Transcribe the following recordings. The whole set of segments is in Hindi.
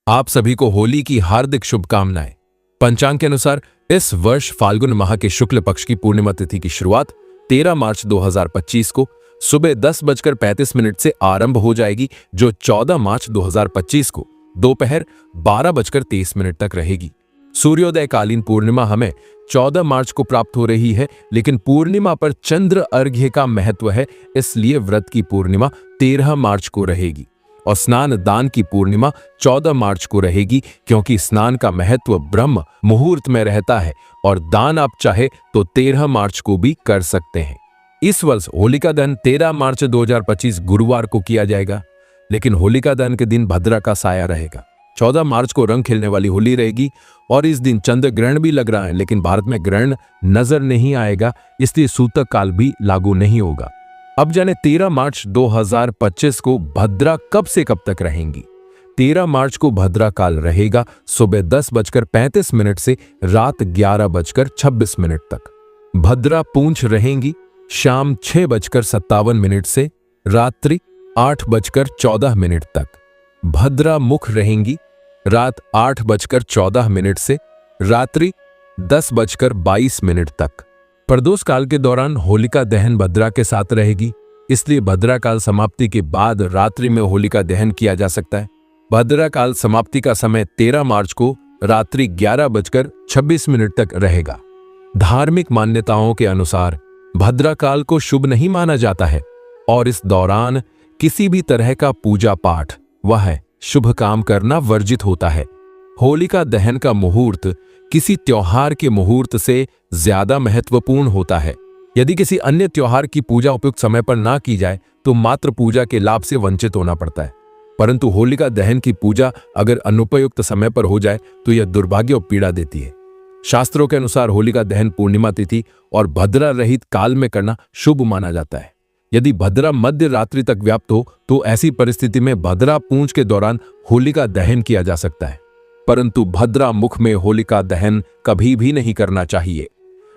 आप सभी को होली की हार्दिक शुभकामनाएं। पंचांग के अनुसार इस वर्ष फाल्गुन माह के शुक्ल पक्ष की पूर्णिमा तिथि की शुरुआत 13 मार्च 2025 को सुबह 10:35 से आरंभ हो जाएगी, जो 14 मार्च 2025 को दोपहर 12:23 तक रहेगी। सूर्योदय कालीन पूर्णिमा हमें 14 मार्च को प्राप्त हो रही है, लेकिन पूर्णिमा पर चंद्र अर्घ्य का महत्व है, इसलिए व्रत की पूर्णिमा 13 मार्च को रहेगी और स्नान दान की पूर्णिमा 14 मार्च को रहेगी, क्योंकि स्नान का महत्व ब्रह्म मुहूर्त में रहता है और दान आप चाहे तो 13 मार्च को भी कर सकते हैं। इस वर्ष होलिका दहन 13 मार्च 2025 गुरुवार को किया जाएगा, लेकिन होलिका दहन के दिन भद्रा का साया रहेगा। 14 मार्च को रंग खेलने वाली होली रहेगी और इस दिन चंद्र ग्रहण भी लग रहा है, लेकिन भारत में ग्रहण नजर नहीं आएगा, इसलिए सूतक काल भी लागू नहीं होगा। अब जाने 13 मार्च 2025 को भद्रा कब से कब तक रहेंगी। 13 मार्च को भद्रा काल रहेगा सुबह 10:35 से रात 11:26 तक। भद्रा पूंछ रहेंगी शाम 6:57 से रात्रि 8:14 तक। भद्रा मुख रहेंगी रात 8:14 से रात्रि 10:22 तक। प्रदोष काल के दौरान होलिका दहन भद्रा के साथ रहेगी, इसलिए भद्रा काल समाप्ति के बाद रात्रि में होलिका दहन किया जा सकता है। भद्रा काल समाप्ति का समय 13 मार्च को रात्रि 11:26 तक रहेगा। धार्मिक मान्यताओं के अनुसार भद्रा काल को शुभ नहीं माना जाता है और इस दौरान किसी भी तरह का पूजा पाठ वह शुभ काम करना वर्जित होता है। होलिका दहन का मुहूर्त किसी त्योहार के मुहूर्त से ज्यादा महत्वपूर्ण होता है। यदि किसी अन्य त्योहार की पूजा उपयुक्त समय पर ना की जाए तो मात्र पूजा के लाभ से वंचित होना पड़ता है, परंतु होलिका दहन की पूजा अगर अनुपयुक्त समय पर हो जाए तो यह दुर्भाग्य और पीड़ा देती है। शास्त्रों के अनुसार होलिका दहन पूर्णिमा तिथि और भद्रा रहित काल में करना शुभ माना जाता है। यदि भद्रा मध्य रात्रि तक व्याप्त हो तो ऐसी परिस्थिति में भद्रा पूंछ के दौरान होलिका दहन किया जा सकता है, परंतु भद्रा मुख में होलिका दहन कभी भी नहीं करना चाहिए।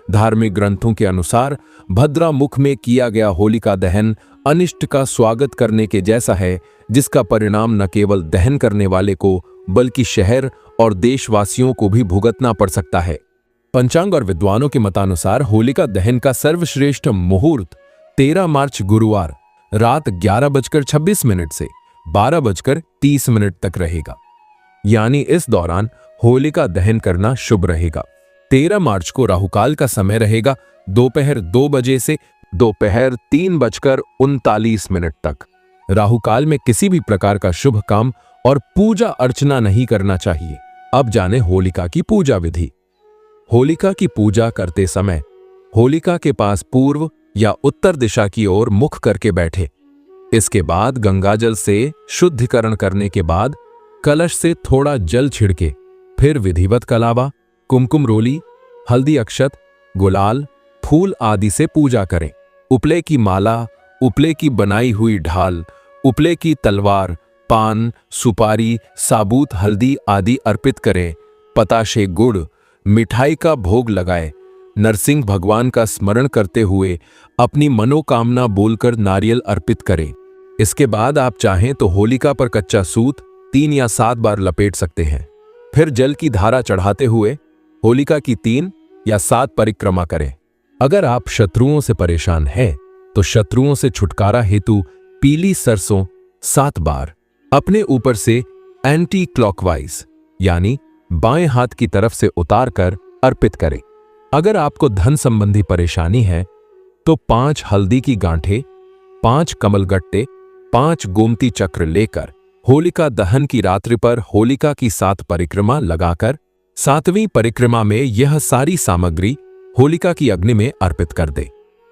धार्मिक ग्रंथों के अनुसार भद्रा मुख में किया गया होलिका दहन अनिष्ट का स्वागत करने के जैसा है, जिसका परिणाम न केवल दहन करने वाले को बल्कि शहर और देशवासियों को भी भुगतना पड़ सकता है। पंचांग और विद्वानों के मतानुसार होलिका दहन का सर्वश्रेष्ठ मुहूर्त 13 मार्च गुरुवार रात 11:26 से 12:30 तक रहेगा, यानी इस दौरान होलिका दहन करना शुभ रहेगा। 13 मार्च को राहुकाल का समय रहेगा दोपहर 2 बजे से दोपहर 3:39 तक। राहुकाल में किसी भी प्रकार का शुभ काम और पूजा अर्चना नहीं करना चाहिए। अब जाने होलिका की पूजा विधि। होलिका की पूजा करते समय होलिका के पास पूर्व या उत्तर दिशा की ओर मुख करके बैठे। इसके बाद गंगाजल से शुद्धिकरण करने के बाद कलश से थोड़ा जल छिड़के, फिर विधिवत कलावा, कुमकुम रोली, हल्दी अक्षत, गुलाल, फूल आदि से पूजा करें। उपले की माला, उपले की बनाई हुई ढाल, उपले की तलवार, पान, सुपारी, साबुत हल्दी आदि अर्पित करें। पताशे, गुड़, मिठाई का भोग लगाए। नरसिंह भगवान का स्मरण करते हुए अपनी मनोकामना बोलकर नारियल अर्पित करें। इसके बाद आप चाहें तो होलिका पर कच्चा सूत 3 या 7 बार लपेट सकते हैं। फिर जल की धारा चढ़ाते हुए होलिका की 3 या 7 परिक्रमा करें। अगर आप शत्रुओं से परेशान हैं तो शत्रुओं से छुटकारा हेतु पीली सरसों 7 बार अपने ऊपर से एंटी क्लॉकवाइज यानी बाएं हाथ की तरफ से उतार कर अर्पित करें। अगर आपको धन संबंधी परेशानी है तो 5 हल्दी की गांठें, 5 कमलगट्टे, 5 गोमती चक्र लेकर होलिका दहन की रात्रि पर होलिका की 7 परिक्रमा लगाकर 7वीं परिक्रमा में यह सारी सामग्री होलिका की अग्नि में अर्पित कर दे।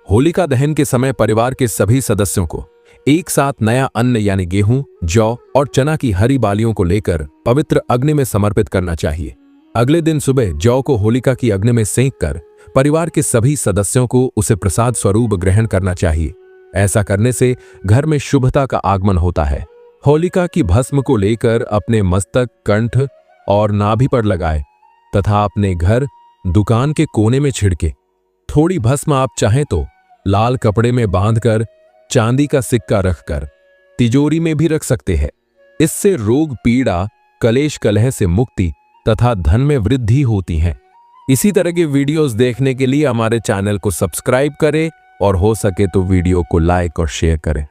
होलिका दहन के समय परिवार के सभी सदस्यों को एक साथ नया अन्न यानी गेहूं, जौ और चना की हरी बालियों को लेकर पवित्र अग्नि में समर्पित करना चाहिए। अगले दिन सुबह जौ को होलिका की अग्नि में सेंक कर परिवार के सभी सदस्यों को उसे प्रसाद स्वरूप ग्रहण करना चाहिए। ऐसा करने से घर में शुभता का आगमन होता है। होलिका की भस्म को लेकर अपने मस्तक, कंठ और नाभि पर लगाए तथा अपने घर, दुकान के कोने में छिड़के। थोड़ी भस्म आप चाहें तो लाल कपड़े में बांधकर चांदी का सिक्का रखकर तिजोरी में भी रख सकते हैं। इससे रोग, पीड़ा कलेश कलह से मुक्ति तथा धन में वृद्धि होती है। इसी तरह की वीडियोस देखने के लिए हमारे चैनल को सब्सक्राइब करें और हो सके तो वीडियो को लाइक और शेयर करें।